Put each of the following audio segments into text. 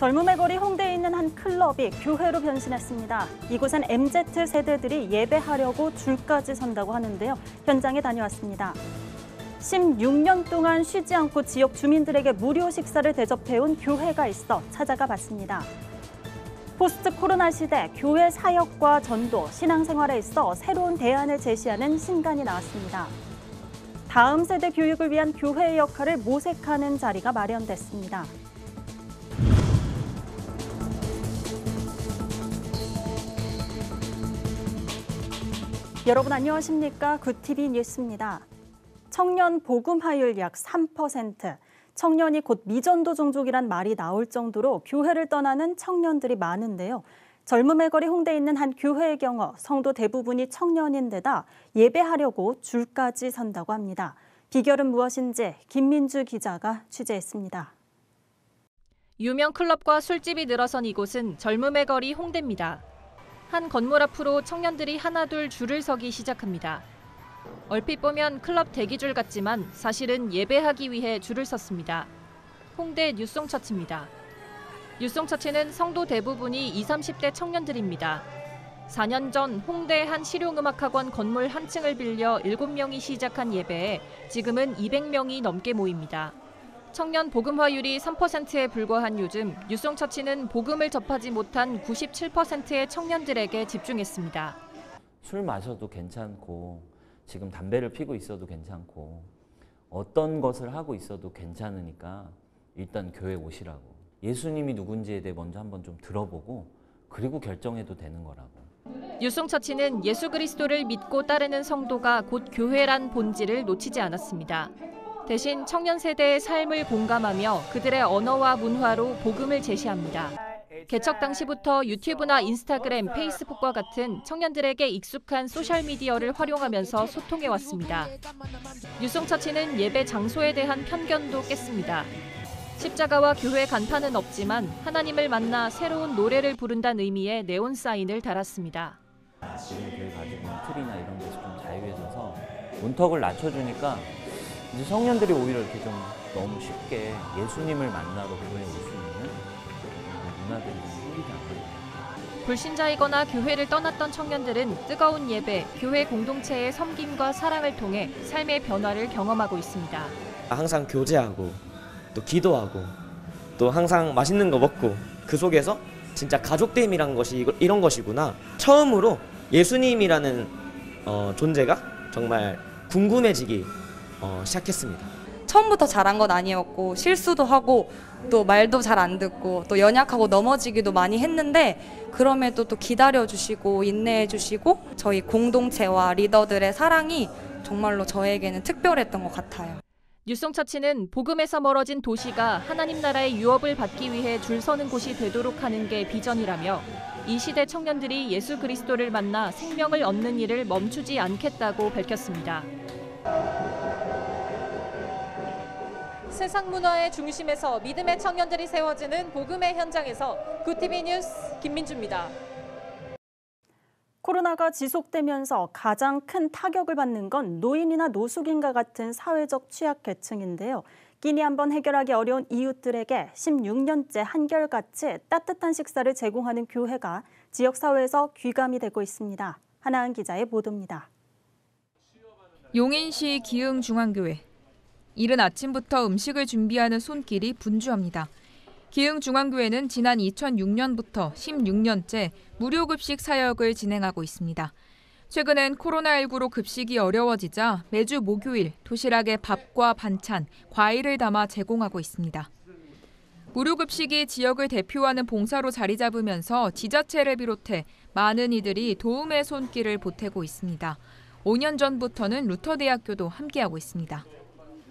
젊음의 거리 홍대에 있는 한 클럽이 교회로 변신했습니다. 이곳엔 MZ 세대들이 예배하려고 줄까지 선다고 하는데요. 현장에 다녀왔습니다. 16년 동안 쉬지 않고 지역 주민들에게 무료 식사를 대접해온 교회가 있어 찾아가 봤습니다. 포스트 코로나 시대 교회 사역과 전도, 신앙생활에 있어 새로운 대안을 제시하는 신간이 나왔습니다. 다음 세대 교육을 위한 교회의 역할을 모색하는 자리가 마련됐습니다. 여러분 안녕하십니까? 굿TV 뉴스입니다. 청년 복음화율 약 3%, 청년이 곧 미전도 종족이란 말이 나올 정도로 교회를 떠나는 청년들이 많은데요. 젊음의 거리 홍대에 있는 한 교회의 경우 성도 대부분이 청년인데다 예배하려고 줄까지 선다고 합니다. 비결은 무엇인지 김민주 기자가 취재했습니다. 유명 클럽과 술집이 늘어선 이곳은 젊음의 거리 홍대입니다. 한 건물 앞으로 청년들이 하나둘 줄을 서기 시작합니다. 얼핏 보면 클럽 대기줄 같지만 사실은 예배하기 위해 줄을 섰습니다. 홍대 뉴송처치입니다. 뉴송처치는 성도 대부분이 20, 30대 청년들입니다. 4년 전 홍대 한 실용음악학원 건물 한 층을 빌려 7명이 시작한 예배에 지금은 200명이 넘게 모입니다. 청년 복음화율이 3%에 불과한 요즘 뉴송처치는 복음을 접하지 못한 97%의 청년들에게 집중했습니다. 술 마셔도 괜찮고 지금 담배를 피고 있어도 괜찮고 어떤 것을 하고 있어도 괜찮으니까 일단 교회 오시라고. 예수님이 누군지에 대해 먼저 한번 좀 들어보고 그리고 결정해도 되는 거라고. 뉴송처치는 예수 그리스도를 믿고 따르는 성도가 곧 교회란 본질을 놓치지 않았습니다. 대신 청년 세대의 삶을 공감하며 그들의 언어와 문화로 복음을 제시합니다. 개척 당시부터 유튜브나 인스타그램, 페이스북과 같은 청년들에게 익숙한 소셜미디어를 활용하면서 소통해왔습니다. 뉴송처치는 예배 장소에 대한 편견도 깼습니다. 십자가와 교회 간판은 없지만 하나님을 만나 새로운 노래를 부른다는 의미의 네온 사인을 달았습니다. 지금 교회 가지고 있는 틀이나 이런 데서 좀 자유해져서 문턱을 낮춰주니까 이제 청년들이 오히려 이렇게 좀 너무 쉽게 예수님을 만나러 교회에 올 수 있는 문화들이 생기지 않거든요. 불신자이거나 교회를 떠났던 청년들은 뜨거운 예배, 교회 공동체의 섬김과 사랑을 통해 삶의 변화를 경험하고 있습니다. 항상 교제하고 또 기도하고 또 항상 맛있는 거 먹고 그 속에서 진짜 가족됨이란 것이 이런 것이구나. 처음으로 예수님이라는 존재가 정말 궁금해지기 시작했습니다. 처음부터 잘한 건 아니었고 실수도 하고 또 말도 잘 안 듣고 또 연약하고 넘어지기도 많이 했는데 그럼에도 또 기다려주시고 인내해주시고 저희 공동체와 리더들의 사랑이 정말로 저에게는 특별했던 것 같아요. 뉴송처치는 복음에서 멀어진 도시가 하나님 나라의 유업을 받기 위해 줄 서는 곳이 되도록 하는 게 비전이라며 이 시대 청년들이 예수 그리스도를 만나 생명을 얻는 일을 멈추지 않겠다고 밝혔습니다. 세상 문화의 중심에서 믿음의 청년들이 세워지는 복음의 현장에서 굿TV 뉴스 김민주입니다. 코로나가 지속되면서 가장 큰 타격을 받는 건 노인이나 노숙인과 같은 사회적 취약계층인데요. 끼니 한번 해결하기 어려운 이웃들에게 16년째 한결같이 따뜻한 식사를 제공하는 교회가 지역사회에서 귀감이 되고 있습니다. 하나은 기자의 보도입니다. 용인시 기흥중앙교회. 이른 아침부터 음식을 준비하는 손길이 분주합니다. 기흥중앙교회는 지난 2006년부터 16년째 무료급식 사역을 진행하고 있습니다. 최근엔 코로나19로 급식이 어려워지자 매주 목요일 도시락에 밥과 반찬, 과일을 담아 제공하고 있습니다. 무료급식이 지역을 대표하는 봉사로 자리 잡으면서 지자체를 비롯해 많은 이들이 도움의 손길을 보태고 있습니다. 5년 전부터는 루터대학교도 함께하고 있습니다.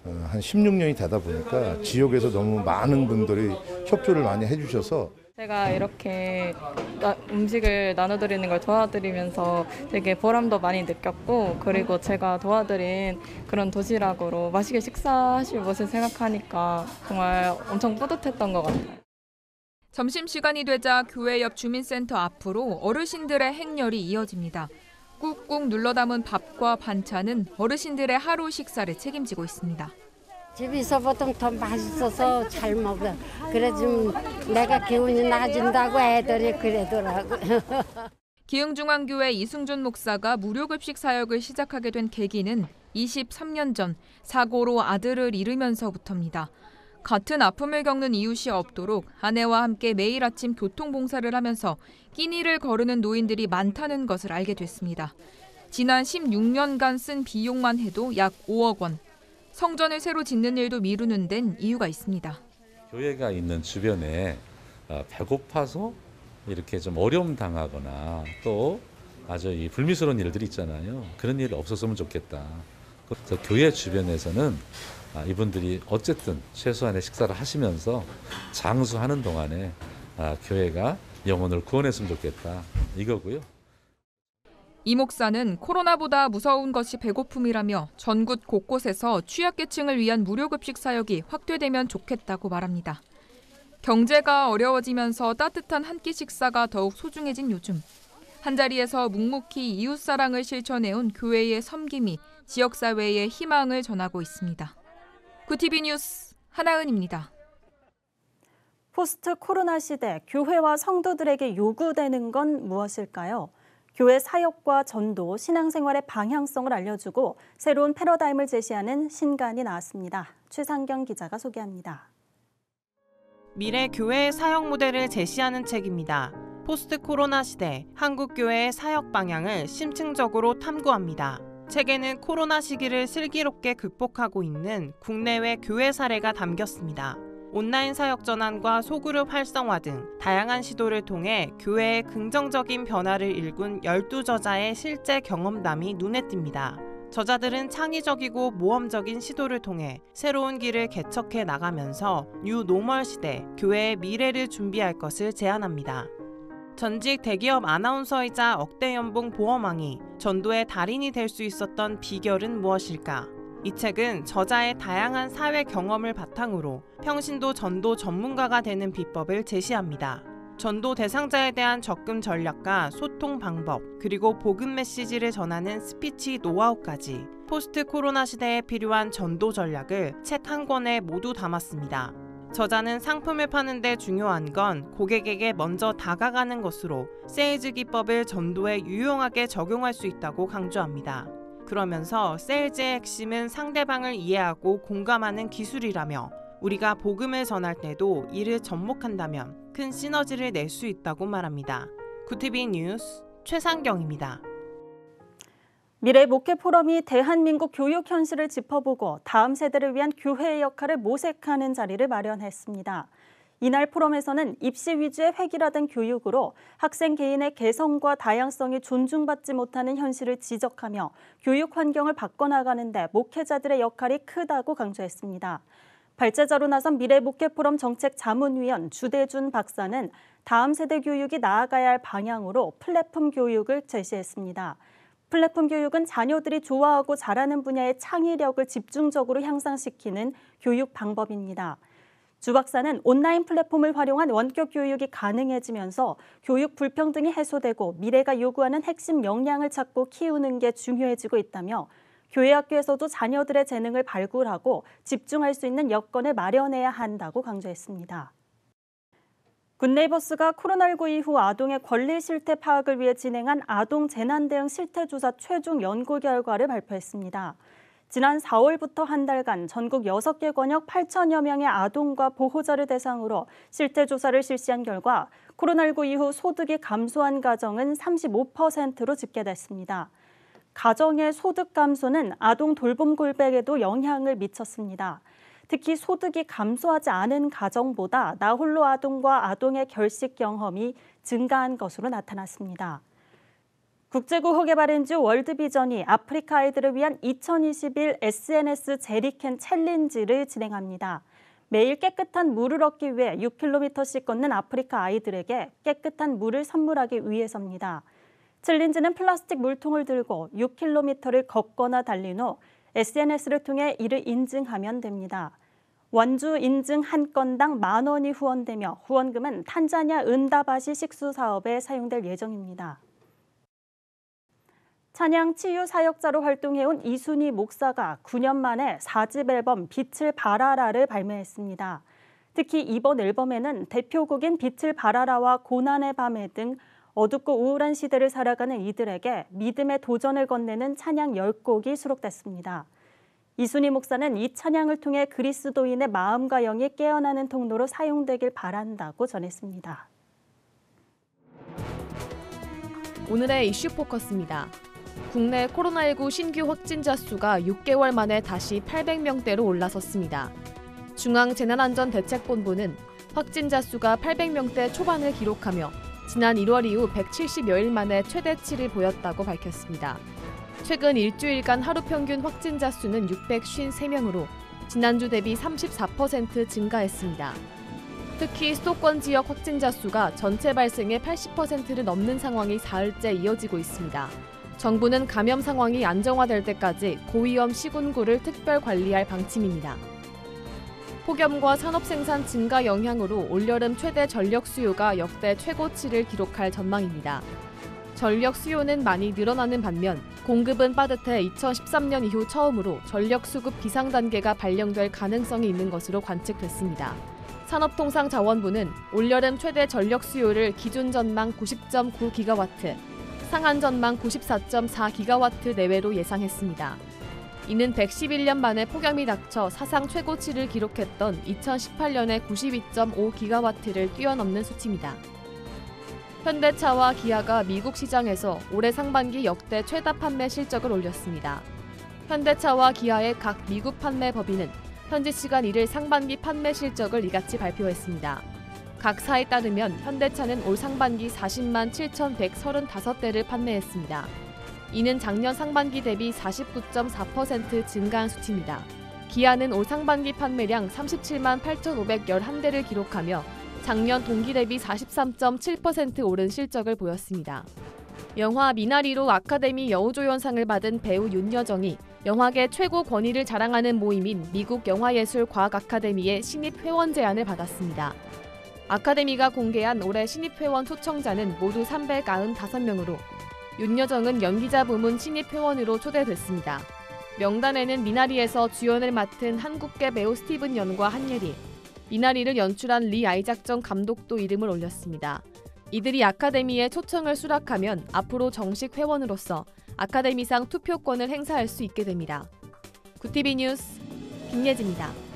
한 16년이 되다 보니까 지역에서 너무 많은 분들이 협조를 많이 해주셔서 제가 이렇게 음식을 나눠드리는 걸 도와드리면서 되게 보람도 많이 느꼈고 그리고 제가 도와드린 그런 도시락으로 맛있게 식사하실 것을 생각하니까 정말 엄청 뿌듯했던 것 같아요. 점심시간이 되자 교회 옆 주민센터 앞으로 어르신들의 행렬이 이어집니다. 꾹꾹 눌러 담은 밥과 반찬은 어르신들의 하루 식사를 책임지고 있습니다. 집에서 보통 더 맛있어서 잘 먹어. 그래 좀 내가 기운이 나아진다고 애들이 그러더라고. 기흥중앙교회 이승준 목사가 무료급식 사역을 시작하게 된 계기는 23년 전 사고로 아들을 잃으면서부터입니다. 같은 아픔을 겪는 이웃이 없도록 아내와 함께 매일 아침 교통봉사를 하면서 끼니를 거르는 노인들이 많다는 것을 알게 됐습니다. 지난 16년간 쓴 비용만 해도 약 5억 원. 성전을 새로 짓는 일도 미루는 데는 이유가 있습니다. 교회가 있는 주변에 배고파서 이렇게 좀 어려움 당하거나 또 아주 이 불미스러운 일들이 있잖아요. 그런 일 없었으면 좋겠다. 그래서 교회 주변에서는 이분들이 어쨌든 최소한의 식사를 하시면서 장수하는 동안에 교회가 영혼을 구원했으면 좋겠다. 이거고요. 이 목사는 코로나보다 무서운 것이 배고픔이라며 전국 곳곳에서 취약계층을 위한 무료급식 사역이 확대되면 좋겠다고 말합니다. 경제가 어려워지면서 따뜻한 한 끼 식사가 더욱 소중해진 요즘. 한자리에서 묵묵히 이웃사랑을 실천해온 교회의 섬김이 지역사회에 희망을 전하고 있습니다. 구TV 뉴스 하나은입니다. 포스트 코로나 시대 교회와 성도들에게 요구되는 건 무엇일까요? 교회 사역과 전도, 신앙생활의 방향성을 알려주고 새로운 패러다임을 제시하는 신간이 나왔습니다. 최상경 기자가 소개합니다. 미래 교회의 사역 모델을 제시하는 책입니다. 포스트 코로나 시대 한국 교회의 사역 방향을 심층적으로 탐구합니다. 책에는 코로나 시기를 슬기롭게 극복하고 있는 국내외 교회 사례가 담겼습니다. 온라인 사역 전환과 소그룹 활성화 등 다양한 시도를 통해 교회의 긍정적인 변화를 일군 12저자의 실제 경험담이 눈에 띕니다. 저자들은 창의적이고 모험적인 시도를 통해 새로운 길을 개척해 나가면서 뉴 노멀 시대, 교회의 미래를 준비할 것을 제안합니다. 전직 대기업 아나운서이자 억대 연봉 보험왕이 전도의 달인이 될 수 있었던 비결은 무엇일까? 이 책은 저자의 다양한 사회 경험을 바탕으로 평신도 전도 전문가가 되는 비법을 제시합니다. 전도 대상자에 대한 접근 전략과 소통 방법, 그리고 복음 메시지를 전하는 스피치 노하우까지 포스트 코로나 시대에 필요한 전도 전략을 책 한 권에 모두 담았습니다. 저자는 상품을 파는 데 중요한 건 고객에게 먼저 다가가는 것으로 세일즈 기법을 전도에 유용하게 적용할 수 있다고 강조합니다. 그러면서 세일즈의 핵심은 상대방을 이해하고 공감하는 기술이라며 우리가 복음을 전할 때도 이를 접목한다면 큰 시너지를 낼 수 있다고 말합니다. 구TV 뉴스 최상경입니다. 미래 목회 포럼이 대한민국 교육 현실을 짚어보고 다음 세대를 위한 교회의 역할을 모색하는 자리를 마련했습니다. 이날 포럼에서는 입시 위주의 획일화된 교육으로 학생 개인의 개성과 다양성이 존중받지 못하는 현실을 지적하며 교육 환경을 바꿔나가는 데 목회자들의 역할이 크다고 강조했습니다. 발제자로 나선 미래 목회 포럼 정책 자문위원 주대준 박사는 다음 세대 교육이 나아가야 할 방향으로 플랫폼 교육을 제시했습니다. 플랫폼 교육은 자녀들이 좋아하고 잘하는 분야의 창의력을 집중적으로 향상시키는 교육 방법입니다. 주 박사는 온라인 플랫폼을 활용한 원격 교육이 가능해지면서 교육 불평등이 해소되고 미래가 요구하는 핵심 역량을 찾고 키우는 게 중요해지고 있다며 교회 학교에서도 자녀들의 재능을 발굴하고 집중할 수 있는 여건을 마련해야 한다고 강조했습니다. 굿네이버스가 코로나19 이후 아동의 권리 실태 파악을 위해 진행한 아동 재난 대응 실태조사 최종 연구 결과를 발표했습니다. 지난 4월부터 한 달간 전국 6개 권역 8천여 명의 아동과 보호자를 대상으로 실태조사를 실시한 결과 코로나19 이후 소득이 감소한 가정은 35%로 집계됐습니다. 가정의 소득 감소는 아동 돌봄 골백에도 영향을 미쳤습니다. 특히 소득이 감소하지 않은 가정보다 나홀로 아동과 아동의 결식 경험이 증가한 것으로 나타났습니다. 국제구호개발NGO 월드비전이 아프리카 아이들을 위한 2021 SNS 제리캔 챌린지를 진행합니다. 매일 깨끗한 물을 얻기 위해 6km씩 걷는 아프리카 아이들에게 깨끗한 물을 선물하기 위해서입니다. 챌린지는 플라스틱 물통을 들고 6km를 걷거나 달린 후 SNS를 통해 이를 인증하면 됩니다. 원주 인증 한 건당 10,000원이 후원되며 후원금은 탄자니아 은다바시 식수 사업에 사용될 예정입니다. 찬양 치유 사역자로 활동해온 이순희 목사가 9년 만에 4집 앨범 빛을 발하라를 발매했습니다. 특히 이번 앨범에는 대표곡인 빛을 발하라와 고난의 밤에 등 어둡고 우울한 시대를 살아가는 이들에게 믿음의 도전을 건네는 찬양 10곡이 수록됐습니다. 이순희 목사는 이 찬양을 통해 그리스도인의 마음과 영이 깨어나는 통로로 사용되길 바란다고 전했습니다. 오늘의 이슈 포커스입니다. 국내 코로나19 신규 확진자 수가 6개월 만에 다시 800명대로 올라섰습니다. 중앙재난안전대책본부는 확진자 수가 800명대 초반을 기록하며 지난 1월 이후 170여일 만에 최대치를 보였다고 밝혔습니다. 최근 일주일간 하루 평균 확진자 수는 653명으로 지난주 대비 34% 증가했습니다. 특히 수도권 지역 확진자 수가 전체 발생의 80%를 넘는 상황이 사흘째 이어지고 있습니다. 정부는 감염 상황이 안정화될 때까지 고위험 시군구를 특별 관리할 방침입니다. 폭염과 산업생산 증가 영향으로 올여름 최대 전력 수요가 역대 최고치를 기록할 전망입니다. 전력 수요는 많이 늘어나는 반면 공급은 빠듯해 2013년 이후 처음으로 전력 수급 비상 단계가 발령될 가능성이 있는 것으로 관측됐습니다. 산업통상자원부는 올여름 최대 전력 수요를 기준 전망 90.9기가와트, 상한 전망 94.4기가와트 내외로 예상했습니다. 이는 111년 만에 폭염이 닥쳐 사상 최고치를 기록했던 2018년의 92.5기가와트를 뛰어넘는 수치입니다. 현대차와 기아가 미국 시장에서 올해 상반기 역대 최다 판매 실적을 올렸습니다. 현대차와 기아의 각 미국 판매 법인은 현지 시간 1일 상반기 판매 실적을 이같이 발표했습니다. 각 사에 따르면 현대차는 올 상반기 40만 7,135대를 판매했습니다. 이는 작년 상반기 대비 49.4% 증가한 수치입니다. 기아는 올 상반기 판매량 37만 8,511대를 기록하며 작년 동기 대비 43.7% 오른 실적을 보였습니다. 영화 미나리로 아카데미 여우조연상을 받은 배우 윤여정이 영화계 최고 권위를 자랑하는 모임인 미국 영화예술과학 아카데미의 신입 회원 제안을 받았습니다. 아카데미가 공개한 올해 신입 회원 초청자는 모두 395명으로 윤여정은 연기자 부문 신입 회원으로 초대됐습니다. 명단에는 미나리에서 주연을 맡은 한국계 배우 스티븐 연과 한예리, 미나리를 연출한 리 아이작전 감독도 이름을 올렸습니다. 이들이 아카데미에 초청을 수락하면 앞으로 정식 회원으로서 아카데미상 투표권을 행사할 수 있게 됩니다. 구티비 뉴스 김예지입니다.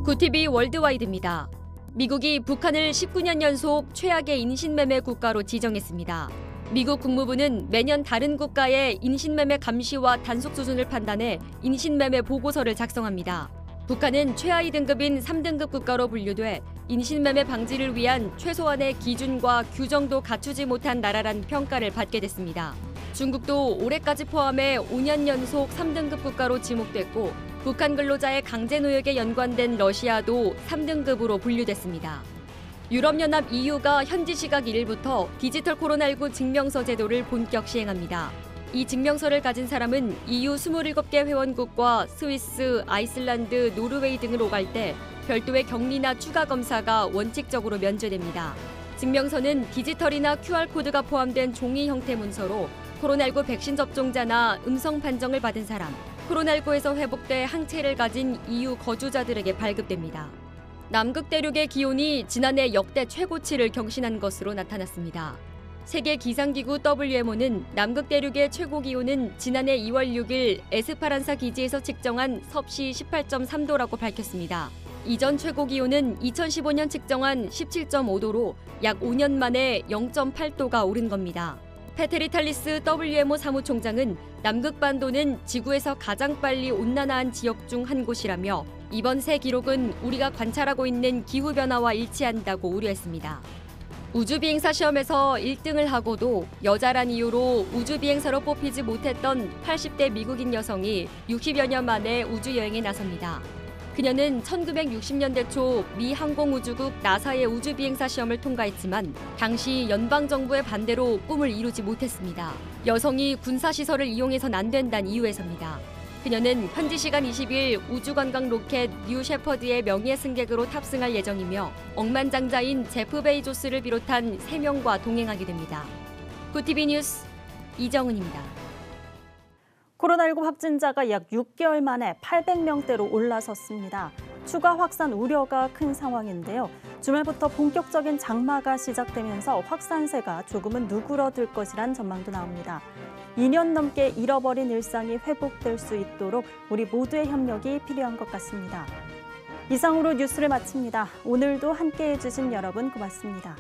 구티비 월드와이드입니다. 미국이 북한을 19년 연속 최악의 인신매매 국가로 지정했습니다. 미국 국무부는 매년 다른 국가의 인신매매 감시와 단속 수준을 판단해 인신매매 보고서를 작성합니다. 북한은 최하위 등급인 3등급 국가로 분류돼 인신매매 방지를 위한 최소한의 기준과 규정도 갖추지 못한 나라란 평가를 받게 됐습니다. 중국도 올해까지 포함해 5년 연속 3등급 국가로 지목됐고 북한 근로자의 강제 노역에 연관된 러시아도 3등급으로 분류됐습니다. 유럽연합 EU가 현지 시각 1일부터 디지털 코로나19 증명서 제도를 본격 시행합니다. 이 증명서를 가진 사람은 EU 27개 회원국과 스위스, 아이슬란드, 노르웨이 등을 오갈 때 별도의 격리나 추가 검사가 원칙적으로 면제됩니다. 증명서는 디지털이나 QR코드가 포함된 종이 형태 문서로 코로나19 백신 접종자나 음성 판정을 받은 사람, 코로나19에서 회복돼 항체를 가진 EU 거주자들에게 발급됩니다. 남극 대륙의 기온이 지난해 역대 최고치를 경신한 것으로 나타났습니다. 세계 기상기구 WMO는 남극 대륙의 최고 기온은 지난해 2월 6일 에스파란사 기지에서 측정한 섭씨 18.3도라고 밝혔습니다. 이전 최고 기온은 2015년 측정한 17.5도로 약 5년 만에 0.8도가 오른 겁니다. 페테리탈리스 WMO 사무총장은 남극반도는 지구에서 가장 빨리 온난화한 지역 중 한 곳이라며 이번 새 기록은 우리가 관찰하고 있는 기후변화와 일치한다고 우려했습니다. 우주비행사 시험에서 1등을 하고도 여자란 이유로 우주비행사로 뽑히지 못했던 80대 미국인 여성이 60여 년 만에 우주여행에 나섭니다. 그녀는 1960년대 초 미 항공우주국 나사의 우주비행사 시험을 통과했지만 당시 연방정부의 반대로 꿈을 이루지 못했습니다. 여성이 군사시설을 이용해선 안 된다는 이유에서입니다. 그녀는 현지 시간 20일 우주관광 로켓 뉴 셰퍼드의 명예 승객으로 탑승할 예정이며 억만장자인 제프 베이조스를 비롯한 3명과 동행하게 됩니다. 구티비 뉴스 이정은입니다. 코로나19 확진자가 약 6개월 만에 800명대로 올라섰습니다. 추가 확산 우려가 큰 상황인데요. 주말부터 본격적인 장마가 시작되면서 확산세가 조금은 누그러들 것이란 전망도 나옵니다. 2년 넘게 잃어버린 일상이 회복될 수 있도록 우리 모두의 협력이 필요한 것 같습니다. 이상으로 뉴스를 마칩니다. 오늘도 함께해 주신 여러분 고맙습니다.